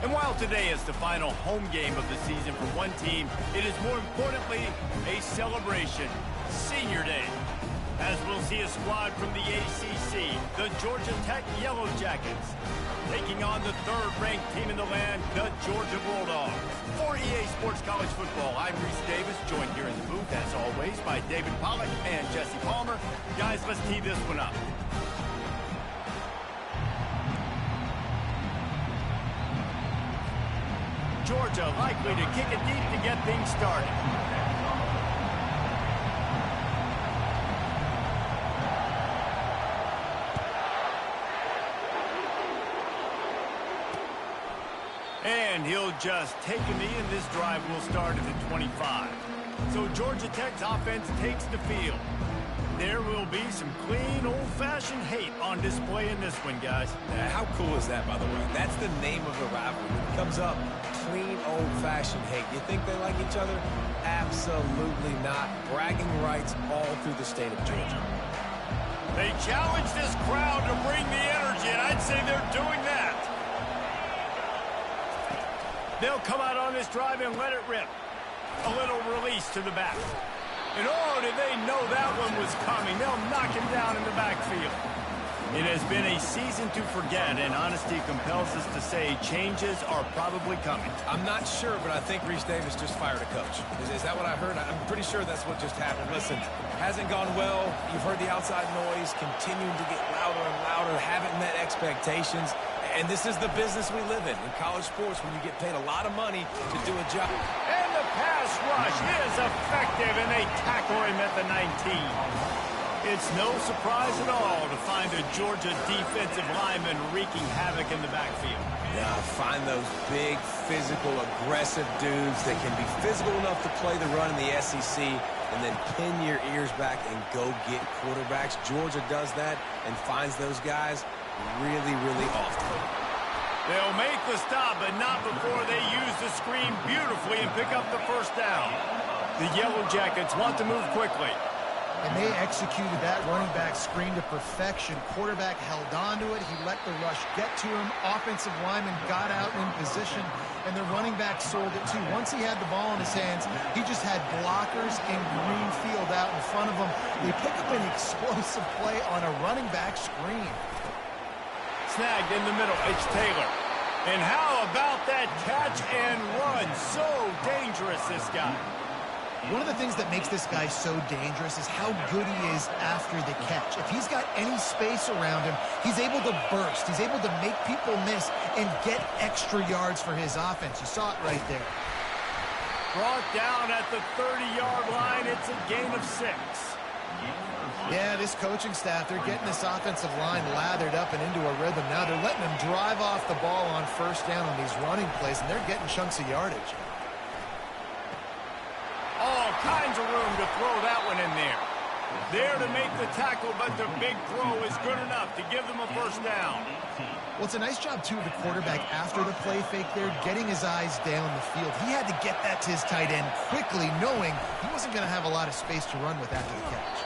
And while today is the final home game of the season for one team, it is more importantly a celebration, Senior Day. As we'll see a squad from the ACC, the Georgia Tech Yellow Jackets, taking on the third-ranked team in the land, the Georgia Bulldogs. For EA Sports College Football, I'm Reese Davis, joined here in the booth, as always, by David Pollack and Jesse Palmer. Guys, let's tee this one up. Georgia likely to kick it deep to get things started. And he'll just take a knee, and this drive will start at the 25. So Georgia Tech's offense takes the field. There will be some clean, old-fashioned hate on display in this one, guys. How cool is that, by the way? That's the name of the rivalry. When it comes up, clean, old-fashioned hate. You think they like each other? Absolutely not. Bragging rights all through the state of Georgia. They challenge this crowd to bring the energy, and I'd say they're doing that. They'll come out on this drive and let it rip. A little release to the back. And oh, did they know that one was coming. They'll knock him down in the backfield. It has been a season to forget, and honesty compels us to say changes are probably coming. I'm not sure, but I think Reese Davis just fired a coach. Is that what I heard? I'm pretty sure that's what just happened. Listen, hasn't gone well. You've heard the outside noise continuing to get louder and louder, haven't met expectations. And this is the business we live in college sports, when you get paid a lot of money to do a job. And the pass rush is effective, and they tackle him at the 19. It's no surprise at all to find a Georgia defensive lineman wreaking havoc in the backfield. Yeah, find those big, physical, aggressive dudes that can be physical enough to play the run in the SEC and then pin your ears back and go get quarterbacks. Georgia does that and finds those guys really, really often. They'll make the stop, but not before they use the screen beautifully and pick up the first down. The Yellow Jackets want to move quickly. And they executed that running back screen to perfection. Quarterback held on to it. He let the rush get to him. Offensive lineman got out in position, and the running back sold it too. Once he had the ball in his hands, he just had blockers in green field out in front of him. They pick up an explosive play on a running back screen. Snagged in the middle, it's Taylor. And how about that catch and run? So dangerous, this guy. One of the things that makes this guy so dangerous is how good he is after the catch. If he's got any space around him, he's able to burst. He's able to make people miss and get extra yards for his offense. You saw it right there. Brought down at the 30-yard line. It's a gain of 6. Yeah, this coaching staff, they're getting this offensive line lathered up and into a rhythm. Now they're letting them drive off the ball on first down on these running plays, and they're getting chunks of yardage. All kinds of room to throw that one in there. There to make the tackle, but the big throw is good enough to give them a first down. Well, it's a nice job, too, of the quarterback after the play fake there, getting his eyes down the field. He had to get that to his tight end quickly, knowing he wasn't going to have a lot of space to run with after the catch.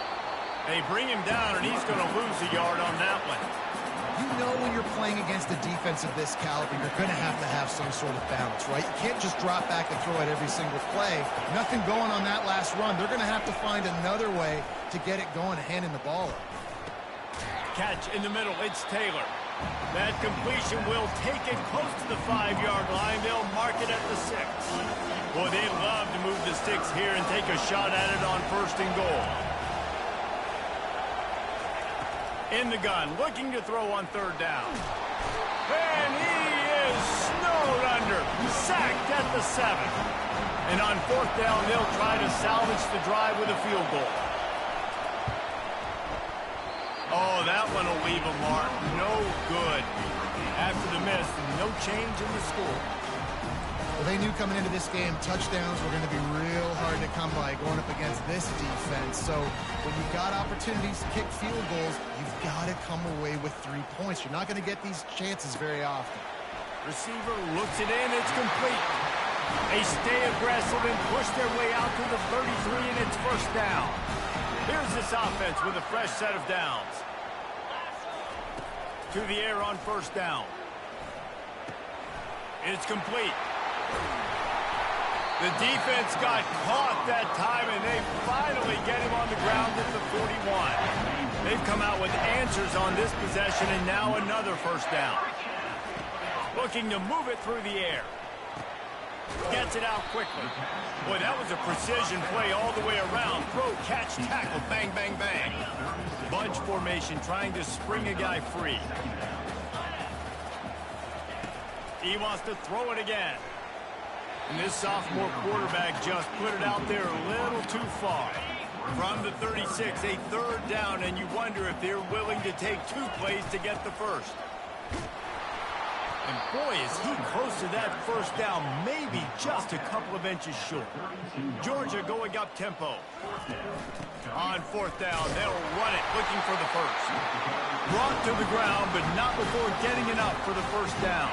They bring him down, and he's going to lose a yard on that one. You know when you're playing against a defense of this caliber, you're going to have some sort of balance, right? You can't just drop back and throw it every single play. Nothing going on that last run. They're going to have to find another way to get it going and handing the ball up. Catch in the middle. It's Taylor. That completion will take it close to the 5-yard line. They'll mark it at the 6. Boy, they love to move the sticks here and take a shot at it on first and goal. In the gun, looking to throw on third down. And he is snowed under, sacked at the 7. And on fourth down, they'll try to salvage the drive with a field goal. Oh, that one will leave a mark. No good. After the miss, no change in the score. Well, they knew coming into this game, touchdowns were going to be real hard to come by going up against this defense. So when you've got opportunities to kick field goals, you've got to come away with 3 points. You're not going to get these chances very often. Receiver looks it in. It's complete. They stay aggressive and push their way out to the 33, and it's first down. Here's this offense with a fresh set of downs. To the air on first down. It's complete. The defense got caught that time, and they finally get him on the ground at the 41. They've come out with answers on this possession, and now another first down. Looking to move it through the air. Gets it out quickly. Boy, that was a precision play all the way around. Throw, catch, tackle, bang, bang, bang. Bunch formation trying to spring a guy free. He wants to throw it again. And this sophomore quarterback just put it out there a little too far. From the 36, a third down, and you wonder if they're willing to take 2 plays to get the first. And boy, is he close to that first down, maybe just a couple of inches short. Georgia going up tempo. On 4th down, they'll run it, looking for the first. Brought to the ground, but not before getting enough for the first down.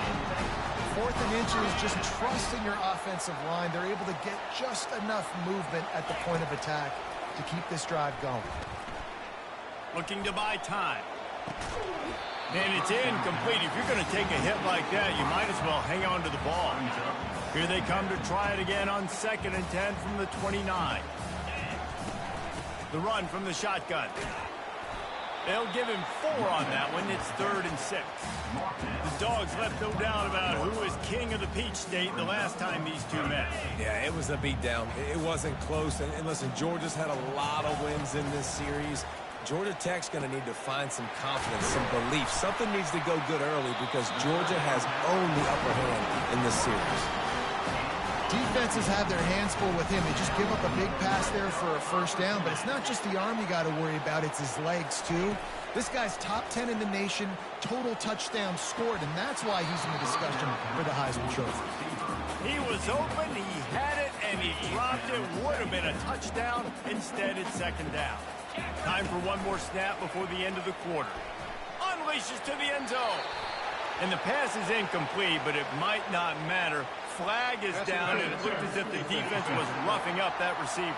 4th and inches, just trusting your offensive line. They're able to get just enough movement at the point of attack to keep this drive going. Looking to buy time. And it's incomplete. If you're going to take a hit like that, you might as well hang on to the ball. Here they come to try it again on 2nd and 10 from the 29. The run from the shotgun. They'll give him 4 on that one. It's 3rd and 6. The Dogs left no doubt about who was king of the Peach State the last time these two met. Yeah, it was a beatdown. It wasn't close. And listen, Georgia's had a lot of wins in this series. Georgia Tech's going to need to find some confidence, some belief. Something needs to go good early because Georgia has owned the upper hand in this series. Defenses have their hands full with him. They just give up a big pass there for a first down, but it's not just the arm you got to worry about, it's his legs too. This guy's top 10 in the nation, total touchdowns scored, and that's why he's in the discussion for the Heisman Trophy. He was open, he had it, and he dropped it. Would have been a touchdown. Instead, it's 2nd down. Time for one more snap before the end of the quarter. Unleashes to the end zone. And the pass is incomplete, but it might not matter. Flag is down, and it looked as if the defense was roughing up that receiver.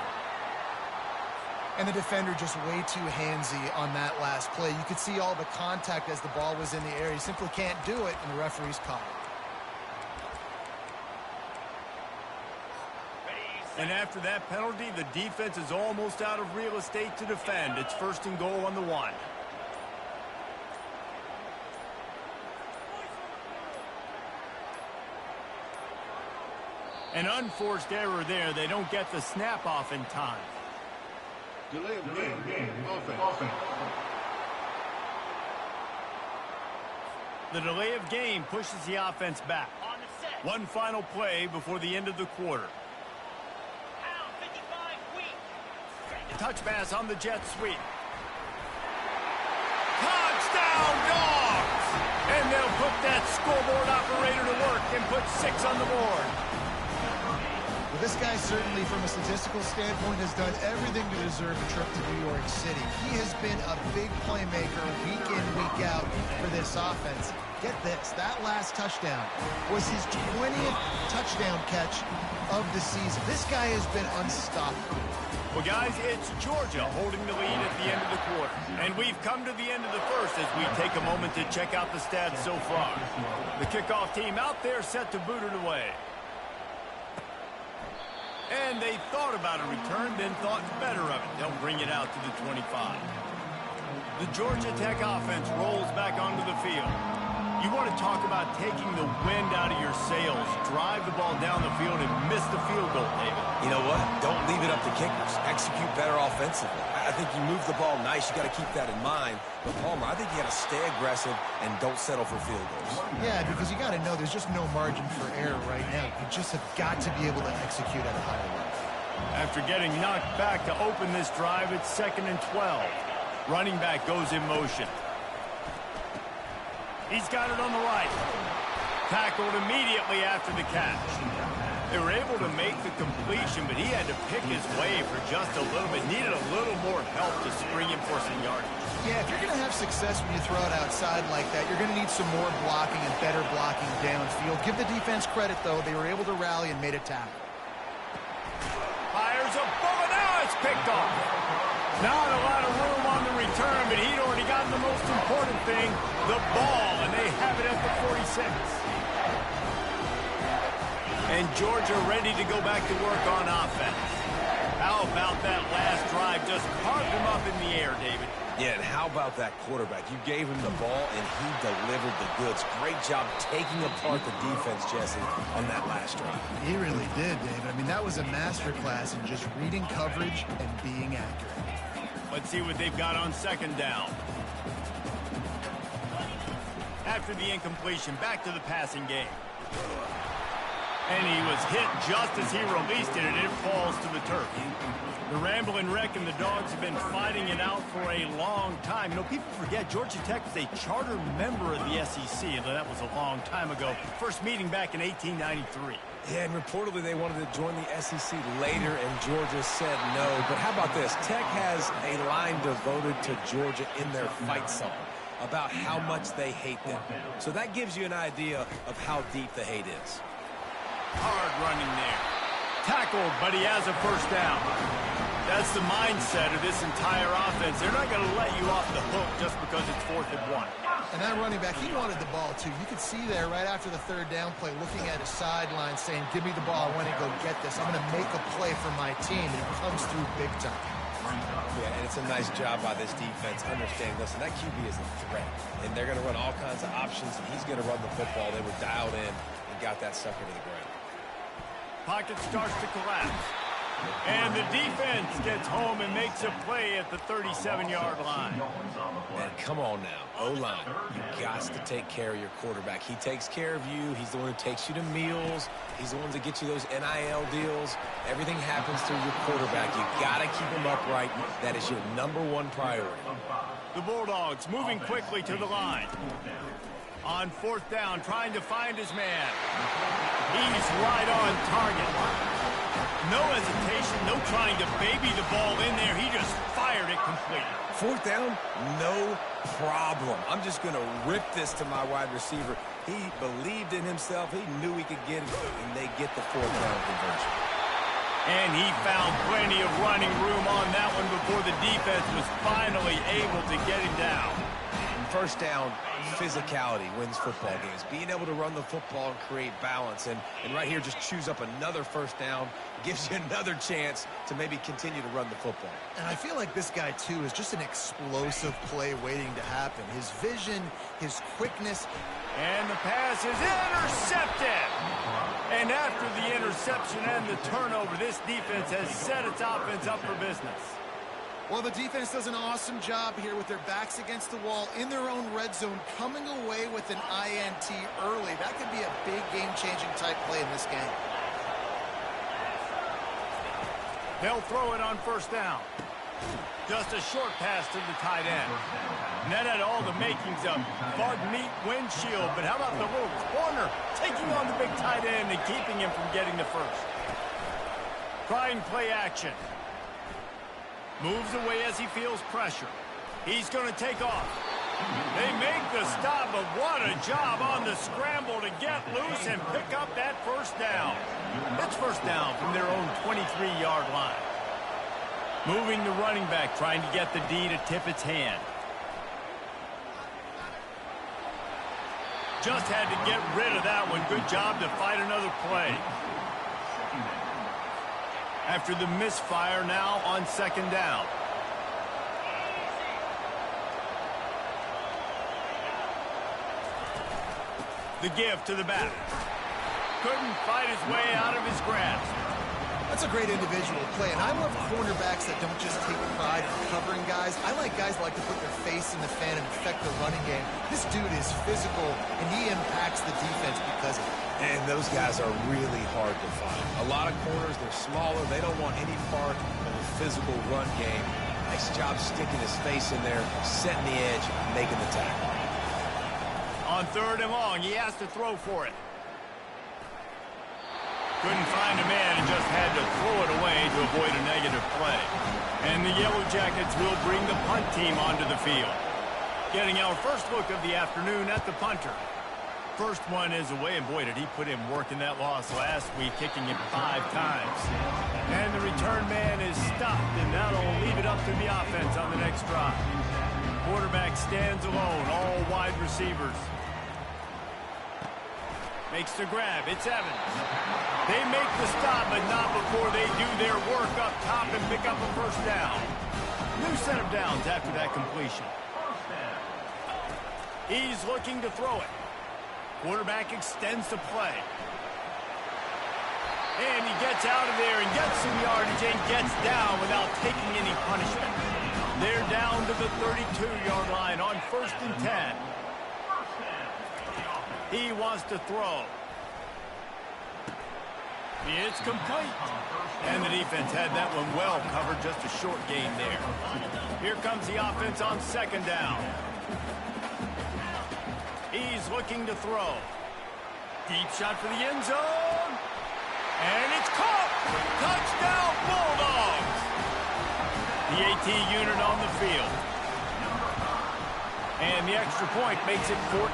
And the defender just way too handsy on that last play. You could see all the contact as the ball was in the air. He simply can't do it, and the referee's caught it. And after that penalty, the defense is almost out of real estate to defend. It's 1st and goal on the 1. An unforced error there. They don't get the snap off in time. Delay of game. Offense. The delay of game pushes the offense back. One final play before the end of the quarter. Touch pass on the jet sweep. Touchdown, Dogs! And they'll put that scoreboard operator to work and put 6 on the board. Well, this guy certainly, from a statistical standpoint, has done everything to deserve a trip to New York City. He has been a big playmaker week in, week out for this offense. Get this, that last touchdown was his 20th touchdown catch of the season. This guy has been unstoppable. Well, guys, it's Georgia holding the lead at the end of the quarter. And we've come to the end of the first as we take a moment to check out the stats so far. The kickoff team out there set to boot it away. And they thought about a return, then thought better of it. They'll bring it out to the 25. The Georgia Tech offense rolls back onto the field. You want to talk about taking the wind out of your sails. Drive the ball down the field and miss the field goal, David. You know what? Don't leave it up to kickers. Execute better offensively. I think you move the ball nice. You got to keep that in mind. But, Palmer, I think you got to stay aggressive and don't settle for field goals. Yeah, because you got to know there's just no margin for error right now. You just have got to be able to execute at a higher level. After getting knocked back to open this drive, it's 2nd and 12. Running back goes in motion. He's got it on the right. Tackled immediately after the catch. They were able to make the completion, but he had to pick his way for just a little bit. Needed a little more help to spring him for some yardage. Yeah, if you're going to have success when you throw it outside like that, you're going to need some more blocking and better blocking downfield. Give the defense credit, though. They were able to rally and made a tackle. Fires a bullet. Now it's picked off. Not a lot of room on the return, but he'd already gotten the most important thing, the ball, and they have it at the 46. And Georgia ready to go back to work on offense. How about that last drive? Just carved him up in the air, David. Yeah, and how about that quarterback? You gave him the ball, and he delivered the goods. Great job taking apart the defense, Jesse, on that last drive. He really did, David. I mean, that was a masterclass in just reading coverage and being accurate. Let's see what they've got on second down. After the incompletion, back to the passing game. And he was hit just as he released it, and it falls to the turf. The Ramblin' Wreck and the Dogs have been fighting it out for a long time. You know, people forget Georgia Tech was a charter member of the SEC, and that was a long time ago. First meeting back in 1893. Yeah, and reportedly they wanted to join the SEC later, and Georgia said no. But how about this? Tech has a line devoted to Georgia in their fight song about how much they hate them. So that gives you an idea of how deep the hate is. Hard running there. Tackled, but he has a first down. That's the mindset of this entire offense. They're not going to let you off the hook just because it's 4th and 1. And that running back, he wanted the ball, too. You could see there right after the third down play, looking at his sideline, saying, give me the ball. I want to go get this. I'm going to make a play for my team. And he comes through big time. Yeah, and it's a nice job by this defense understanding, listen, that QB is a threat. And they're going to run all kinds of options, and he's going to run the football. They were dialed in and got that sucker to the ground. Pocket starts to collapse. And the defense gets home and makes a play at the 37-yard line. Man, come on now. O-line, you got to take care of your quarterback. He takes care of you. He's the one who takes you to meals. He's the one that gets you those NIL deals. Everything happens through your quarterback. You got to keep him upright. That is your #1 priority. The Bulldogs moving quickly to the line. On 4th down, trying to find his man. He's right on target. No hesitation, no trying to baby the ball in there. He just fired it complete. 4th down, no problem. I'm just going to rip this to my wide receiver. He believed in himself. He knew he could get it, and they get the 4th down conversion. And he found plenty of running room on that one before the defense was finally able to get him down. 1st down, physicality wins football games. Being able to run the football and create balance. And right here, just choose up another 1st down. Gives you another chance to maybe continue to run the football. And I feel like this guy, too, is just an explosive play waiting to happen. His vision, his quickness. And the pass is intercepted. And after the interception and the turnover, this defense has set its offense up for business. Well, the defense does an awesome job here with their backs against the wall in their own red zone, coming away with an INT early. That could be a big game-changing type play in this game. They'll throw it on 1st down. Just a short pass to the tight end. And that had all the makings of Bud Meat windshield, but how about the little corner taking on the big tight end and keeping him from getting the first? Trying play action. Moves away as he feels pressure. He's going to take off. They make the stop, but what a job on the scramble to get loose and pick up that 1st down. It's 1st down from their own 23-yard line. Moving the running back, trying to get the D to tip its hand. Just had to get rid of that one. Good job to fight another play. After the misfire, now on 2nd down. The give to the back. Couldn't fight his way out of his grasp. That's a great individual play, and I love cornerbacks that don't just take pride in covering guys. I like guys that like to put their face in the fan and affect the running game. This dude is physical, and he impacts the defense because of it. And those guys are really hard to find. A lot of corners, they're smaller. They don't want any part of a physical run game. Nice job sticking his face in there, setting the edge, making the tackle. On 3rd and long, he has to throw for it. Couldn't find a man and just had to throw it away to avoid a negative play. And the Yellow Jackets will bring the punt team onto the field. Getting our first look of the afternoon at the punter. First one is away, and boy, did he put in work in that loss last week, kicking it 5 times. And the return man is stopped, and that'll leave it up to the offense on the next drive. Quarterback stands alone, all wide receivers. Makes the grab. It's Evans. They make the stop, but not before they do their work up top and pick up a first down. New set of downs after that completion. He's looking to throw it. Quarterback extends the play. And he gets out of there and gets some yardage and gets down without taking any punishment. They're down to the 32-yard line on 1st and 10. He wants to throw. It's complete. And the defense had that one well covered, just a short gain there. Here comes the offense on 2nd down. He's looking to throw. Deep shot for the end zone. And it's caught. Touchdown, Bulldogs. The AT unit on the field. And the extra point makes it 14-0.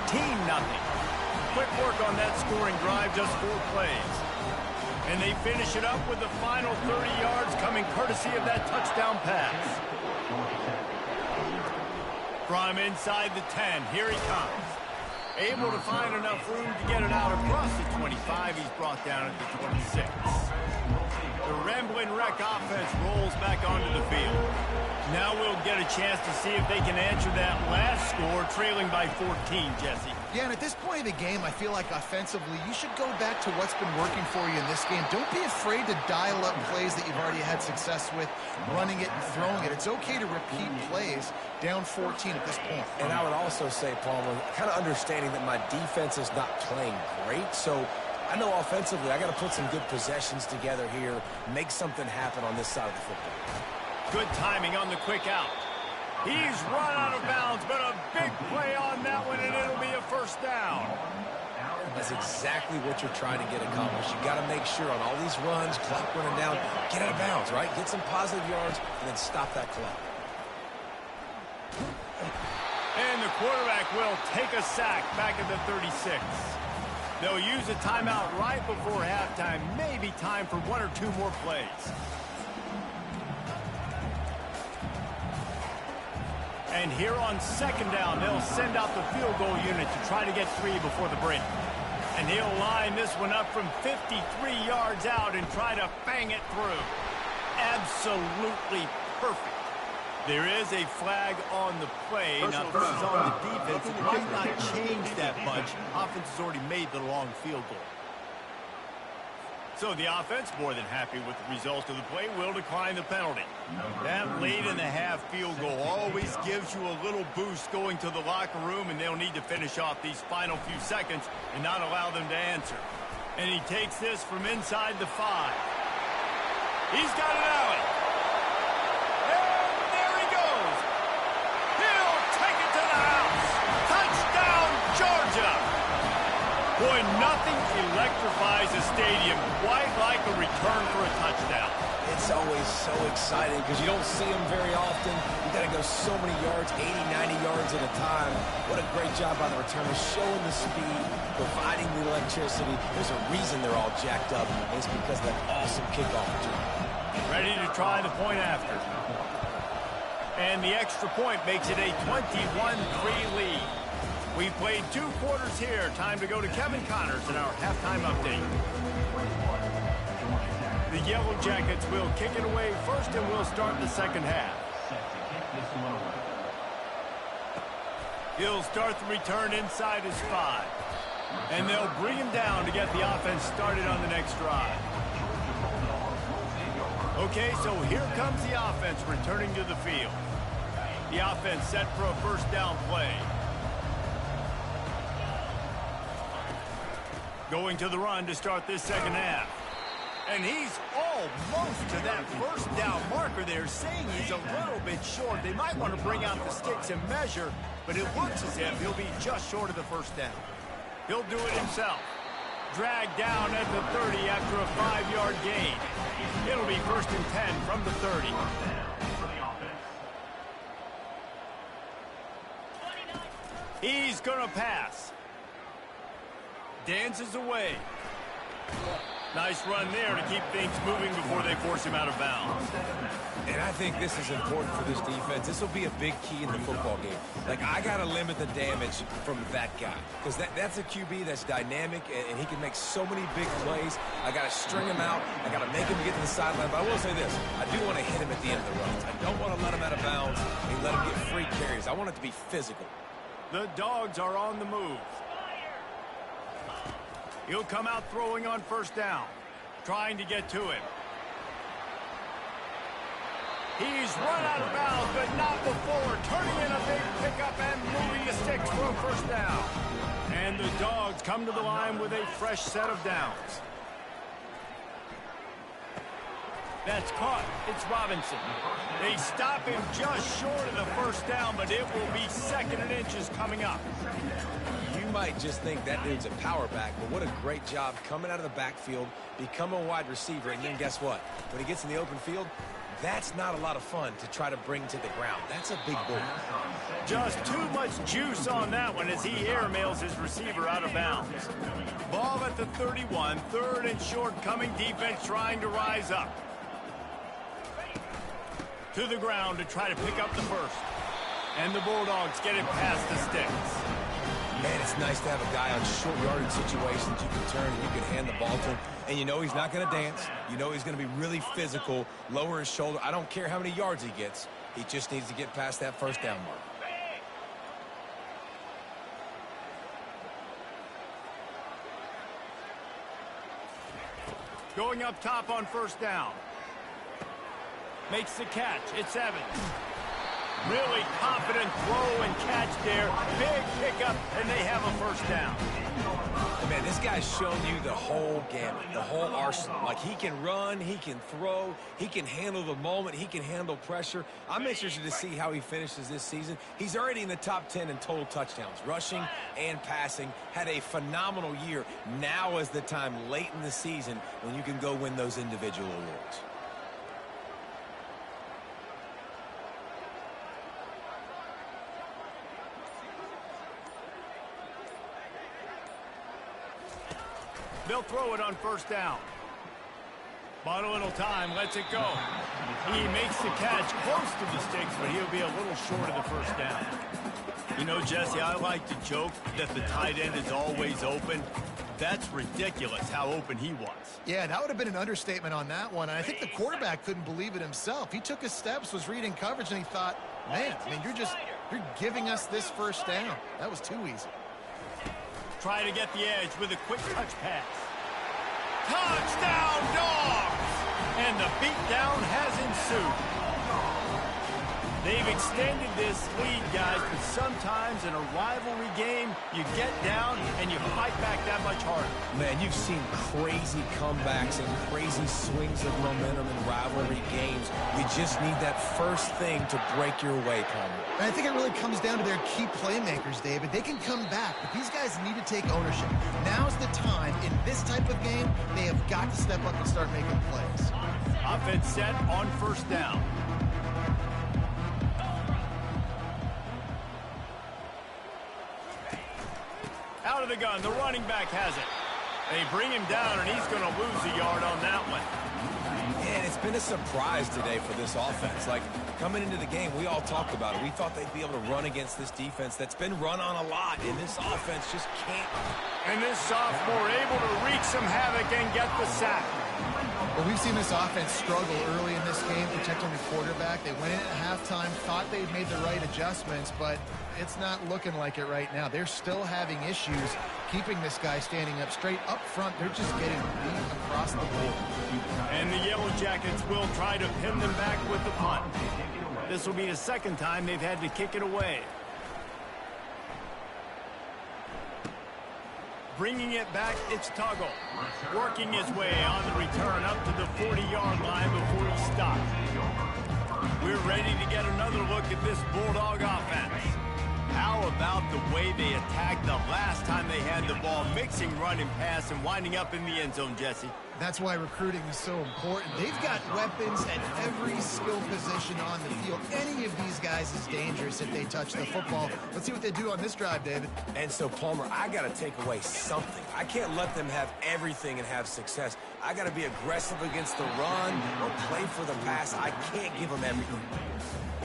Quick work on that scoring drive, just 4 plays. And they finish it up with the final 30 yards coming courtesy of that touchdown pass. From inside the 10, here he comes. Able to find enough room to get it out across the 25. He's brought down at the 26. The Ramblin' Wreck offense rolls back onto the field. Now we'll get a chance to see if they can answer that last score, trailing by 14, Jesse. Yeah, and at this point of the game, I feel like offensively, you should go back to what's been working for you in this game. Don't be afraid to dial up plays that you've already had success with, running it and throwing it. It's okay to repeat plays down 14 at this point. And I would also say, Palmer, kind of understanding that my defense is not playing great, so I know offensively I got to put some good possessions together here, make something happen on this side of the football. Good timing on the quick out. He's run out of bounds, but a big play on that one, and it'll be a first down. That's exactly what you're trying to get accomplished. You got to make sure on all these runs, clock running down, get out of bounds, right? Get some positive yards, and then stop that clock. And the quarterback will take a sack back at the 36. They'll use a timeout right before halftime. Maybe time for 1 or 2 more plays. And here on 2nd down, they'll send out the field goal unit to try to get 3 before the break. And he'll line this one up from 53 yards out and try to bang it through. Absolutely perfect. There is a flag on the play. Now, this is on the defense. It might not change that much. Offense has already made the long field goal. So the offense, more than happy with the result of the play, will decline the penalty. That late in the half field goal always gives you a little boost going to the locker room, and they'll need to finish off these final few seconds and not allow them to answer. And he takes this from inside the 5. He's got it out. And there he goes. He'll take it to the house. Touchdown, Georgia. Boy, nothing electrifies a stadium quite like a return for a touchdown. It's always so exciting because you don't see them very often. You got to go so many yards, 80, 90 yards at a time. What a great job by the returners, showing the speed, providing the electricity. There's a reason they're all jacked up, and it's because of that awesome kickoff return. Ready to try the point after. And the extra point makes it a 21-3 lead. We played 2 quarters here. Time to go to Kevin Connors in our halftime update. The Yellow Jackets will kick it away first, and we'll start the second half. He'll start the return inside his 5. And they'll bring him down to get the offense started on the next drive. Okay, so here comes the offense returning to the field. The offense set for a first down play. Going to the run to start this second half. And he's almost to that first down marker there, saying he's a little bit short. They might want to bring out the sticks and measure, but it looks as if he'll be just short of the first down. He'll do it himself. Dragged down at the 30 after a 5-yard gain. It'll be 1st and 10 from the 30. He's going to pass. Dances away. Nice run there to keep things moving before they force him out of bounds. And I think this is important for this defense. This will be a big key in the football game. Like, I got to limit the damage from that guy. Because that's a QB that's dynamic, and he can make so many big plays. I got to string him out. I got to make him get to the sideline. But I will say this. I do want to hit him at the end of the runs. I don't want to let him out of bounds and let him get free carries. I want it to be physical. The Dogs are on the move. He'll come out throwing on first down, trying to get to him. He's run out of bounds, but not before turning in a big pickup and moving the sticks for a first down. And the Dogs come to the line with a fresh set of downs. That's caught. It's Robinson. They stop him just short of the first down, but it will be 2nd and inches coming up. You might just think that dude's a power back, but what a great job coming out of the backfield, become a wide receiver, and then guess what? When he gets in the open field, that's not a lot of fun to try to bring to the ground. That's a big bull. Just too much juice on that one as he airmails his receiver out of bounds. Ball at the 31, 3rd and short, coming defense trying to rise up. To the ground to try to pick up the first. And the Bulldogs get it past the sticks. Man, it's nice to have a guy on short yardage situations. You can turn and you can hand the ball to him. And you know he's not going to dance. You know he's going to be really physical, lower his shoulder. I don't care how many yards he gets. He just needs to get past that first down mark. Going up top on first down. Makes the catch. It's Evans. Really confident throw and catch there. Big pickup, and they have a first down. Man, this guy's shown you the whole gamut, the whole arsenal. Like, he can run, he can throw, he can handle the moment, he can handle pressure. I'm interested to see how he finishes this season. He's already in the top 10 in total touchdowns, rushing and passing. Had a phenomenal year. Now is the time late in the season when you can go win those individual awards. They'll throw it on first down. Bought a little time, lets it go. He makes the catch close to the sticks, but he'll be a little short of the first down. You know, Jesse, I like to joke that the tight end is always open. That's ridiculous how open he was. Yeah, that would have been an understatement on that one. And I think the quarterback couldn't believe it himself. He took his steps, was reading coverage, and he thought, man, I mean, you're giving us this first down. That was too easy. Try to get the edge with a quick touch pass. Touchdown, Dogs! And the beatdown has ensued. They've extended this lead, guys, but sometimes in a rivalry game, you get down and you fight back that much harder. Man, you've seen crazy comebacks and crazy swings of momentum in rivalry games. You just need that first thing to break your way, Palmer. And I think it really comes down to their key playmakers, David. They can come back, but these guys need to take ownership. Now's the time. In this type of game, they have got to step up and start making plays. Offense set on first down. Out of the gun, the running back has it. They bring him down, and he's going to lose a yard on that one. And it's been a surprise today for this offense. Like, coming into the game, we all talked about it. We thought they'd be able to run against this defense that's been run on a lot, and this offense just can't. And this sophomore able to wreak some havoc and get the sack. Well, we've seen this offense struggle early in this game, protecting the quarterback. They went in at halftime, thought they'd made the right adjustments, but it's not looking like it right now. They're still having issues keeping this guy standing up straight up front. They're just getting beat across the board. And the Yellow Jackets will try to pin them back with the punt. This will be the second time they've had to kick it away. Bringing it back, it's Tuggle. Working his way on the return up to the 40-yard line before he stops. We're ready to get another look at this Bulldog offense. How about the way they attacked the last time they had the ball, mixing run and pass and winding up in the end zone, Jesse? That's why recruiting is so important. They've got weapons at every skill position on the field. Any of these guys is dangerous if they touch the football. Let's see what they do on this drive, David. And so, Palmer, I got to take away something. I can't let them have everything and have success. I got to be aggressive against the run or play for the pass. I can't give them everything.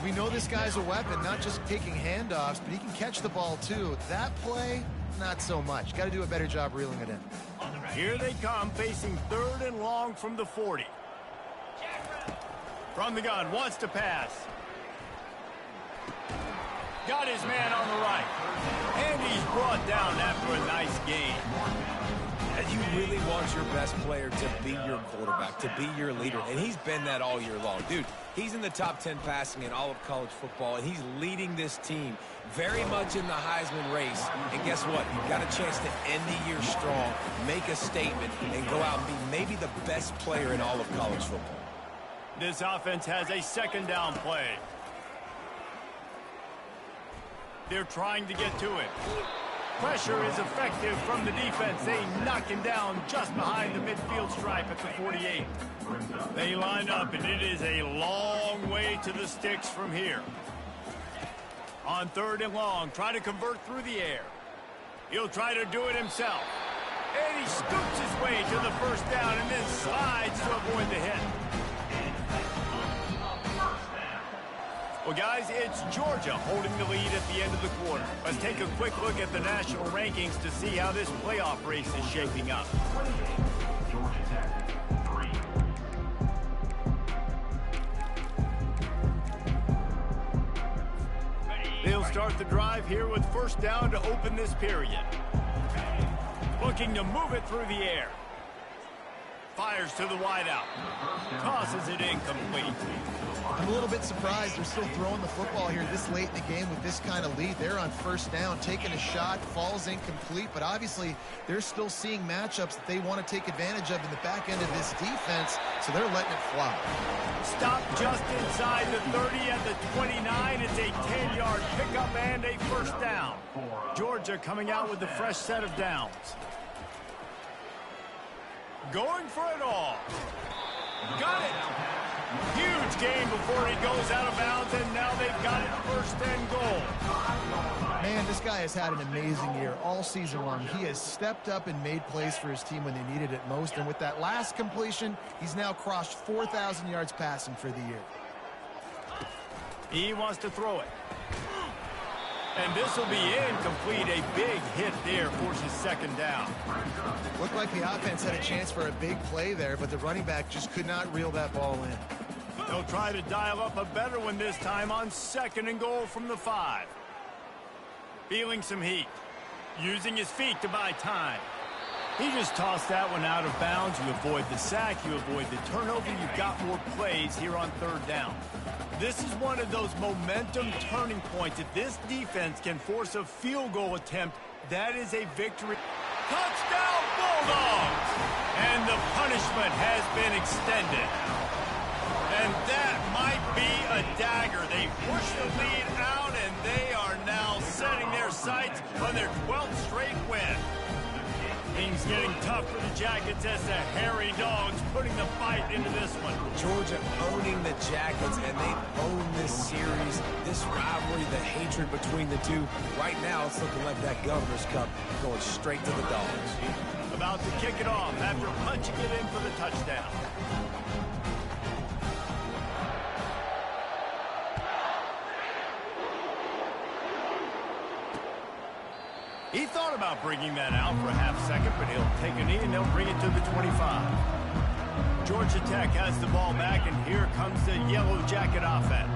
We know this guy's a weapon, not just taking handoffs, but he can catch the ball too. That play, not so much. Got to do a better job reeling it in. Here they come, facing 3rd and long from the 40. From the gun, wants to pass. Got his man on the right. And he's brought down after a nice gain. And you really want your best player to be your quarterback, to be your leader. And he's been that all year long. Dude, he's in the top 10 passing in all of college football, and he's leading this team very much in the Heisman race. And guess what? You've got a chance to end the year strong, make a statement, and go out and be maybe the best player in all of college football. This offense has a 2nd down play. They're trying to get to it. Pressure is effective from the defense. They knock him down just behind the midfield stripe at the 48. They line up, and it is a long way to the sticks from here. On 3rd and long, try to convert through the air. He'll try to do it himself. And he scoops his way to the 1st down and then slides to avoid the hit. Well, guys, it's Georgia holding the lead at the end of the quarter. Let's take a quick look at the national rankings to see how this playoff race is shaping up. Georgia Tech, 3. They'll start the drive here with 1st down to open this period. Looking to move it through the air. Fires to the wideout. Tosses it incomplete. I'm a little bit surprised they're still throwing the football here this late in the game with this kind of lead. They're on 1st down, taking a shot, falls incomplete, but obviously they're still seeing matchups that they want to take advantage of in the back end of this defense, so they're letting it fly. Stop just inside the 30 at the 29. It's a 10-yard pickup and a 1st down. Georgia coming out with a fresh set of downs. Going for it all. Got it. Huge gain before he goes out of bounds, and now they've got it 1st and goal. Man, this guy has had an amazing year all season long. He has stepped up and made plays for his team when they needed it most, and with that last completion, he's now crossed 4,000 yards passing for the year. He wants to throw it. And this will be incomplete. A big hit there forces 2nd down. Looked like the offense had a chance for a big play there, but the running back just could not reel that ball in. They'll try to dial up a better one this time on 2nd and goal from the 5. Feeling some heat. Using his feet to buy time. He just tossed that one out of bounds. You avoid the sack. You avoid the turnover. You've got more plays here on 3rd down. This is one of those momentum turning points. If this defense can force a field goal attempt, that is a victory. Touchdown, Bulldogs! And the punishment has been extended. And that might be a dagger. They push the lead out, and they are now setting their sights on their 12th straight win. Things getting tough for the Jackets as the hairy dogs putting the fight into this one. Georgia owning the Jackets, and they own this series, this rivalry, the hatred between the two. Right now, it's looking like that Governor's Cup going straight to the Dogs. About to kick it off after punching it in for the touchdown. He thought about bringing that out for a half second, but he'll take a knee and they'll bring it to the 25. Georgia Tech has the ball back, and here comes the Yellow Jacket offense.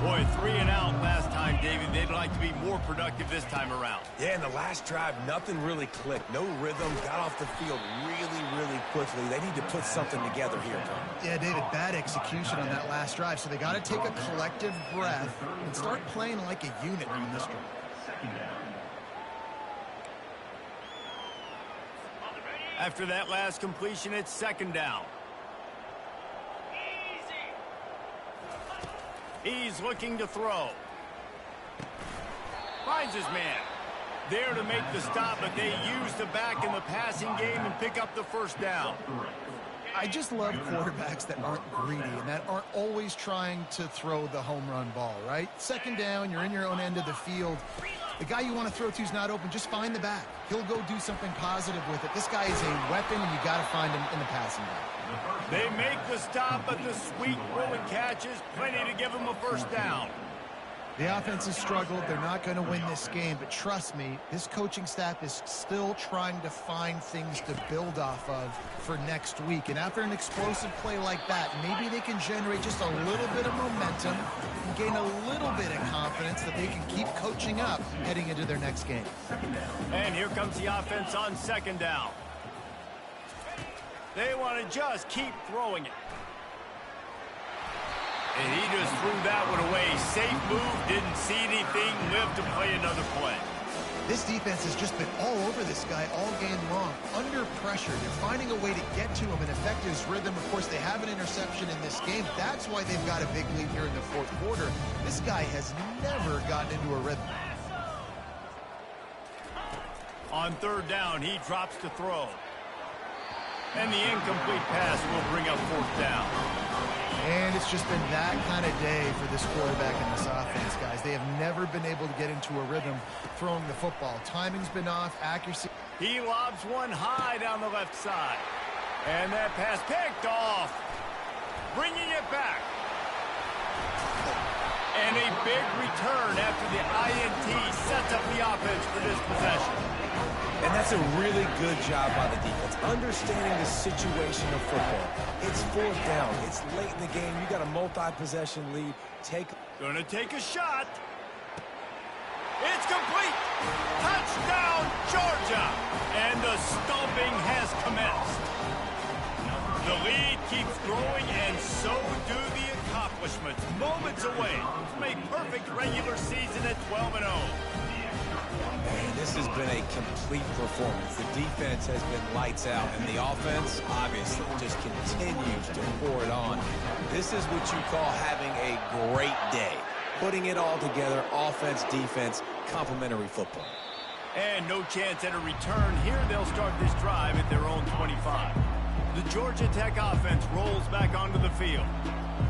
Boy, 3 and out last time, David. They'd like to be more productive this time around. Yeah, in the last drive, nothing really clicked. No rhythm, got off the field really quickly. They need to put something together here, Tom. Yeah, David, bad execution on that last drive, so they got to take a collective breath and start playing like a unit on this drive. After that last completion, it's 2nd down. He's looking to throw. Finds his man. There to make the stop, but they use the back in the passing game and pick up the first down. I just love quarterbacks that aren't greedy and that aren't always trying to throw the home run ball, right? Second down, you're in your own end of the field. The guy you want to throw to is not open. Just find the back. He'll go do something positive with it. This guy is a weapon, and you got to find him in the passing game. They make the stop, but the sweet rolling catch is plenty to give them a first down. The offense has struggled. They're not going to win this game, but trust me, this coaching staff is still trying to find things to build off of for next week. And after an explosive play like that, maybe they can generate just a little bit of momentum and gain a little bit of confidence that they can keep coaching up heading into their next game. And here comes the offense on second down. They want to just keep throwing it. And he just threw that one away. Safe move, didn't see anything, lived to play another play. This defense has just been all over this guy all game long. Under pressure, they're finding a way to get to him and affect his rhythm. Of course, they have an interception in this game. That's why they've got a big lead here in the fourth quarter. This guy has never gotten into a rhythm. On third down, he drops to throw. And the incomplete pass will bring up fourth down. And it's just been that kind of day for this quarterback and this offense, guys. They have never been able to get into a rhythm throwing the football. Timing's been off, accuracy. He lobs one high down the left side. And that pass picked off. Bringing it back. And a big return after the INT sets up the offense for this possession. And that's a really good job by the defense, understanding the situation of football. It's fourth down. It's late in the game. You got a multi-possession lead. Gonna take a shot. It's complete. Touchdown, Georgia. And the stomping has commenced. The lead keeps growing, and so do the accomplishments. Moments away from a perfect regular season at 12-0. This has been a complete performance. The defense has been lights out, and the offense, obviously, just continues to pour it on. This is what you call having a great day. Putting it all together, offense, defense, complementary football. And no chance at a return. Here they'll start this drive at their own 25. The Georgia Tech offense rolls back onto the field.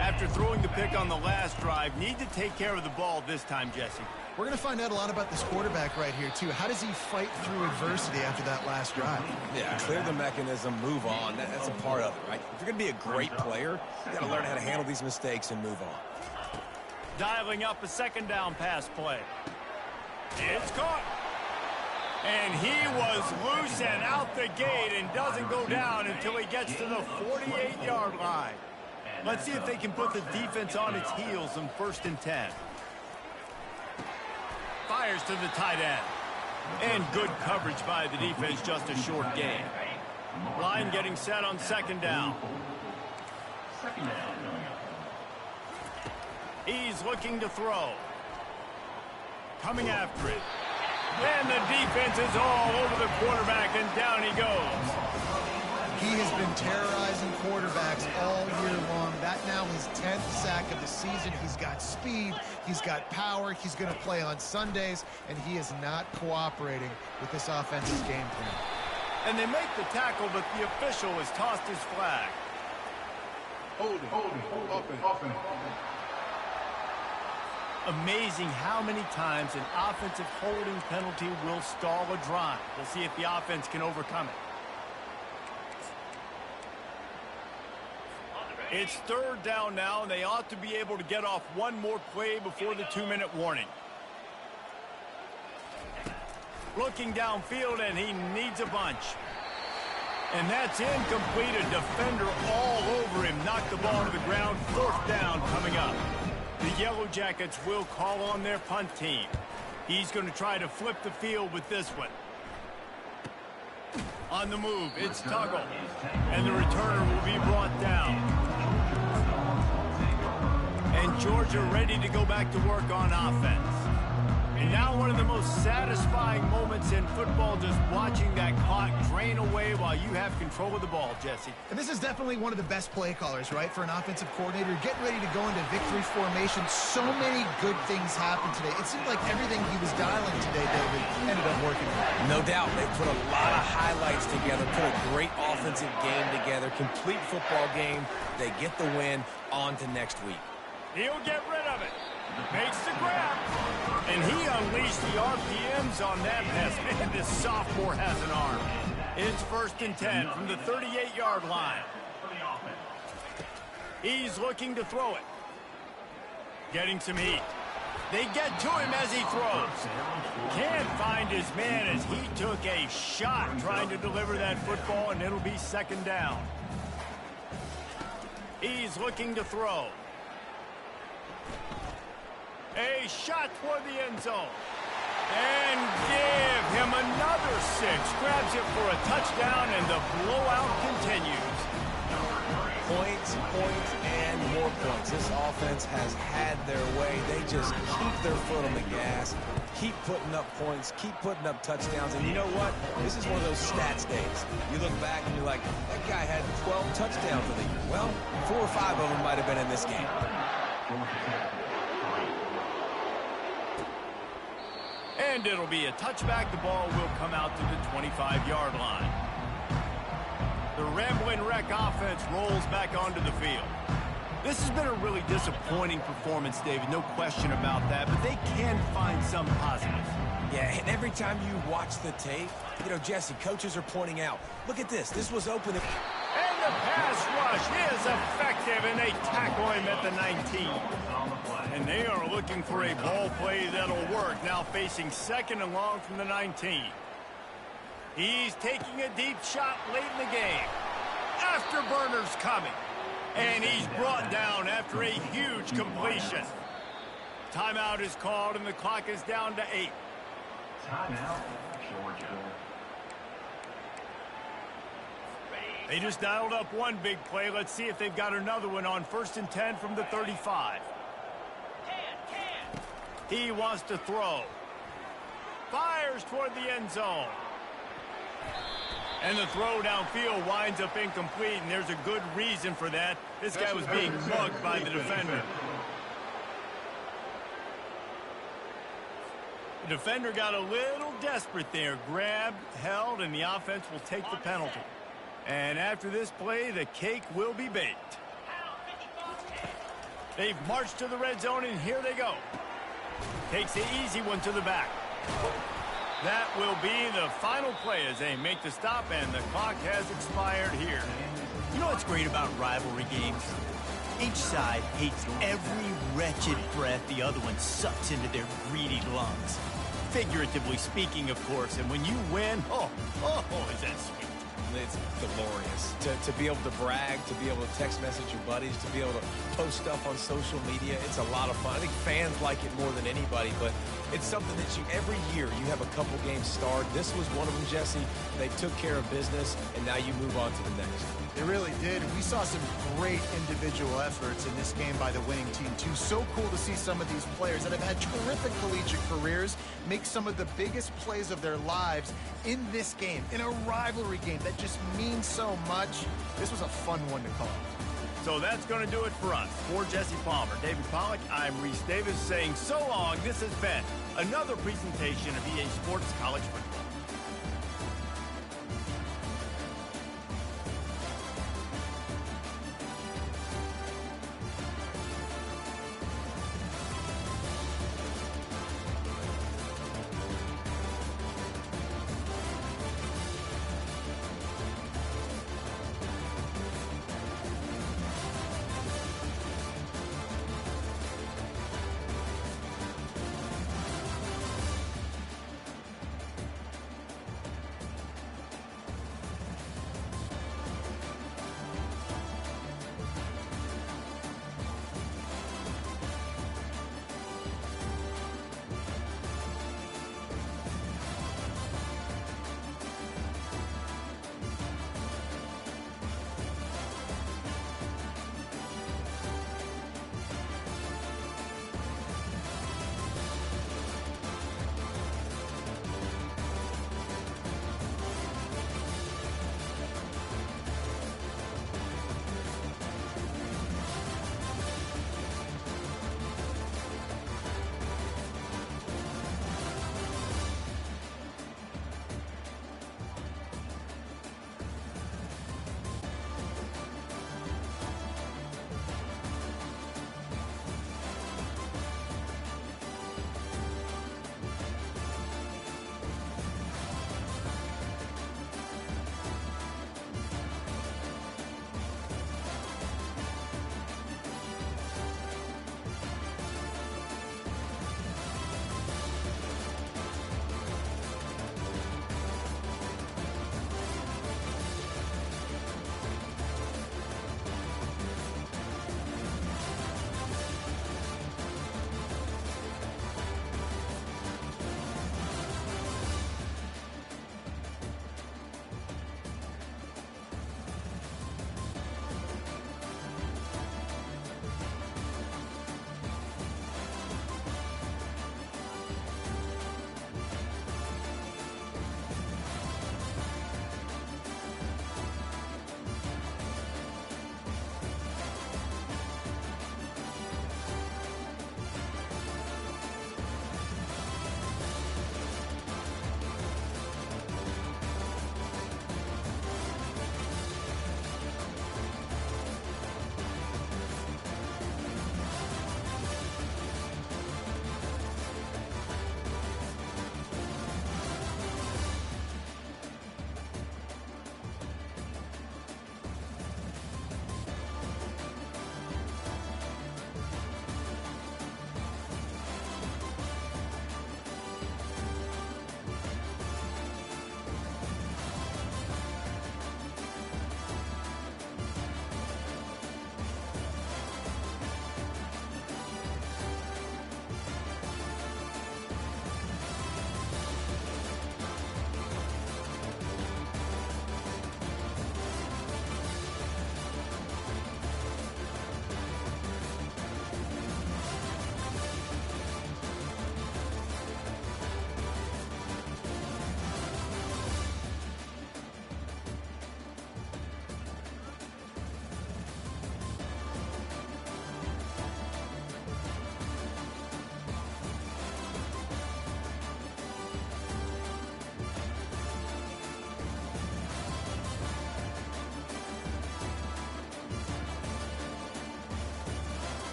After throwing the pick on the last drive, need to take care of the ball this time, Jesse. We're going to find out a lot about this quarterback right here, too. How does he fight through adversity after that last drive? Yeah, clear the mechanism, move on. That's a part of it, right? If you're going to be a great player, you got to learn how to handle these mistakes and move on. Dialing up a second down pass play. It's caught. And he was loose and out the gate and doesn't go down until he gets to the 48-yard line. Let's see if they can put the defense on its heels on 1st and 10. Fires to the tight end. And good coverage by the defense, just a short gain. Line getting set on second down. He's looking to throw. Coming after it. And the defense is all over the quarterback, and down he goes. He has been terrorizing quarterbacks all year long. That now his 10th sack of the season. He's got speed. He's got power. He's going to play on Sundays, and he is not cooperating with this offensive game plan. And they make the tackle, but the official has tossed his flag. Holding, offense. Amazing how many times an offensive holding penalty will stall a drive. We'll see if the offense can overcome it. It's third down now, and they ought to be able to get off one more play before the 2-minute warning. Looking downfield, and he needs a bunch. And that's incomplete. A defender all over him. Knocked the ball to the ground. Fourth down coming up. The Yellow Jackets will call on their punt team. He's going to try to flip the field with this one. On the move, it's Tuggle. And the returner will be brought down. And Georgia ready to go back to work on offense. And now one of the most satisfying moments in football, just watching that clock drain away while you have control of the ball, Jesse. And this is definitely one of the best play callers, right, for an offensive coordinator. Getting ready to go into victory formation. So many good things happened today. It seemed like everything he was dialing today, David, ended up working. No doubt. They put a lot of highlights together, put a great offensive game together, complete football game. They get the win. On to next week. He'll get rid of it. Makes the grab. And he unleashed the RPMs on that pass. Man, this sophomore has an arm. It's 1st and 10 from the 38-yard line. He's looking to throw it. Getting some heat. They get to him as he throws. Can't find his man as he took a shot trying to deliver that football, and it'll be 2nd down. He's looking to throw. A shot toward the end zone. And give him another 6. Grabs it for a touchdown, and the blowout continues. Points, and more points. This offense has had their way. They just keep their foot on the gas, keep putting up points, keep putting up touchdowns. And you know what? This is one of those stats days. You look back and you're like, that guy had 12 touchdowns in the year. Well, 4 or 5 of them might have been in this game. And it'll be a touchback. The ball will come out to the 25-yard line. The Rambling Wreck offense rolls back onto the field. This has been a really disappointing performance, David, no question about that, but they can find some positives. Yeah, and every time you watch the tape, you know, Jesse, coaches are pointing out, look at this, this was open. And the pass rush is effective, and they tackle him at the 19. And they are looking for a ball play that'll work, now facing 2nd and long from the 19. He's taking a deep shot late in the game. Afterburner's coming. And he's brought down after a huge completion. Timeout is called, and the clock is down to 8. Timeout, Georgia. They just dialed up one big play. Let's see if they've got another one on 1st and 10 from the 35. He wants to throw. Fires toward the end zone. And the throw downfield winds up incomplete, and there's a good reason for that. This guy was being mugged by the defender. The defender got a little desperate there. Grabbed, held, and the offense will take the penalty. And after this play, the cake will be baked. They've marched to the red zone, and here they go. Takes the easy one to the back. That will be the final play as they make the stop, and the clock has expired here. You know what's great about rivalry games? Each side hates every wretched breath the other one sucks into their greedy lungs. Figuratively speaking, of course, and when you win, oh, is that sweet. It's glorious to be able to brag, to be able to text message your buddies, to be able to post stuff on social media. It's a lot of fun. I think fans like it more than anybody, but it's something that every year you have a couple games starred. This was one of them, Jesse. They took care of business, and now you move on to the next. They really did. We saw some great individual efforts in this game by the winning team, too. So cool to see some of these players that have had terrific collegiate careers make some of the biggest plays of their lives in this game, in a rivalry game that just means so much. This was a fun one to call. So that's going to do it for us. For Jesse Palmer, David Pollack, I'm Reese Davis saying so long. This has been another presentation of EA Sports College Football.